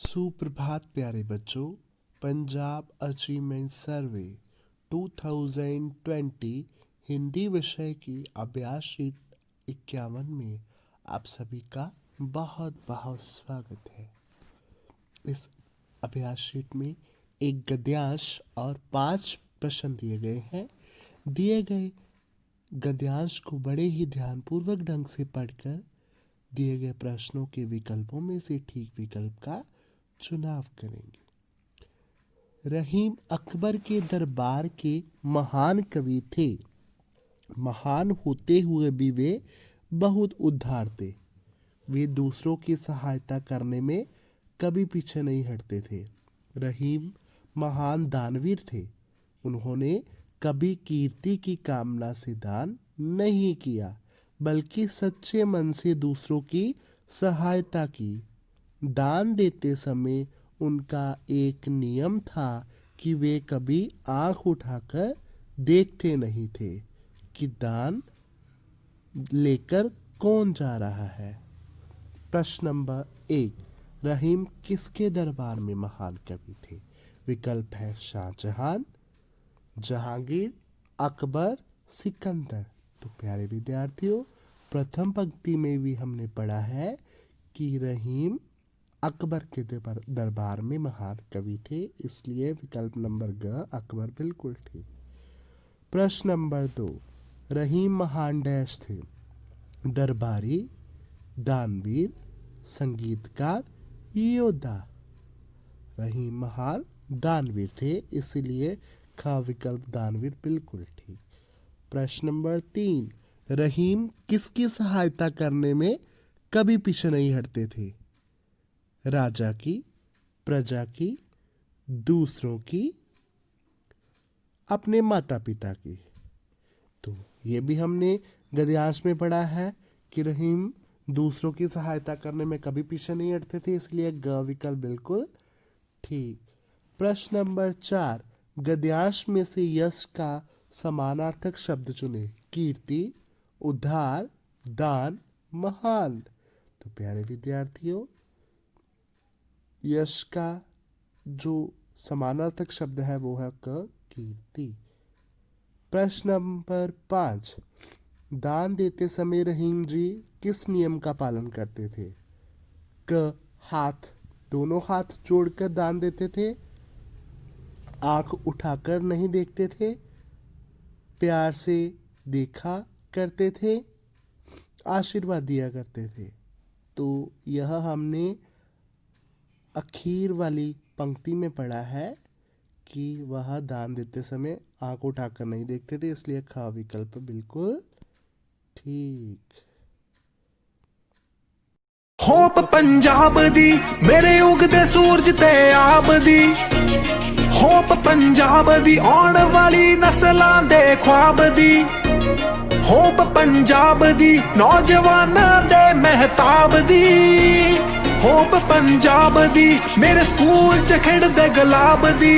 सुप्रभात प्यारे बच्चों। पंजाब अचीवमेंट सर्वे 2020 हिंदी विषय की अभ्यास शीट 51 में आप सभी का बहुत बहुत स्वागत है। इस अभ्यास शीट में एक गद्यांश और 5 प्रश्न दिए गए हैं। दिए गए गद्यांश को बड़े ही ध्यानपूर्वक ढंग से पढ़कर दिए गए प्रश्नों के विकल्पों में से ठीक विकल्प का चुनाव करेंगे। रहीम अकबर के दरबार के महान कवि थे। महान होते हुए भी वे बहुत उदार थे। वे दूसरों की सहायता करने में कभी पीछे नहीं हटते थे। रहीम महान दानवीर थे। उन्होंने कभी कीर्ति की कामना से दान नहीं किया, बल्कि सच्चे मन से दूसरों की सहायता की। दान देते समय उनका एक नियम था कि वे कभी आंख उठाकर देखते नहीं थे कि दान लेकर कौन जा रहा है। प्रश्न नंबर 1, रहीम किसके दरबार में महान कवि थे? विकल्प है शाहजहां, जहांगीर, अकबर, सिकंदर। तो प्यारे विद्यार्थियों, प्रथम पंक्ति में भी हमने पढ़ा है कि रहीम अकबर के दरबार में महान कवि थे, इसलिए विकल्प नंबर ग अकबर बिल्कुल ठीक। प्रश्न नंबर 2, रहीम महान डैश थे? दरबारी, दानवीर, संगीतकार, योद्धा। रहीम महान दानवीर थे, इसलिए ख विकल्प दानवीर बिल्कुल ठीक। प्रश्न नंबर 3, रहीम किसकी सहायता करने में कभी पीछे नहीं हटते थे? राजा की, प्रजा की, दूसरों की, अपने माता पिता की। तो ये भी हमने गद्यांश में पढ़ा है कि रहीम दूसरों की सहायता करने में कभी पीछे नहीं हटते थे, इसलिए ग विकल्प बिल्कुल ठीक। प्रश्न नंबर 4, गद्यांश में से यश का समानार्थक शब्द चुने। कीर्ति, उद्धार, दान, महान। तो प्यारे विद्यार्थियों, यश का जो समानार्थक शब्द है वो है क, कीर्ति। प्रश्न नंबर 5, दान देते समय रहीम जी किस नियम का पालन करते थे? क, हाथ, दोनों हाथ जोड़कर दान देते थे, आंख उठाकर नहीं देखते थे, प्यार से देखा करते थे, आशीर्वाद दिया करते थे। तो यह हमने आखिर वाली पंक्ति में पढ़ा है कि वह दान देते समय आंख उठाकर नहीं देखते थे, इसलिए ख विकल्प बिल्कुल ठीक। होप पंजाब दी मेरे उगदे सूरज ते आब दी। होप पंजाब दी आउण वाली नस्लां दे ख्वाब दी। होप पंजाब दी नौजवानां दे महताब दी। होप पंजाब दी मेरे स्कूल च खिड़दे गुलाब दी।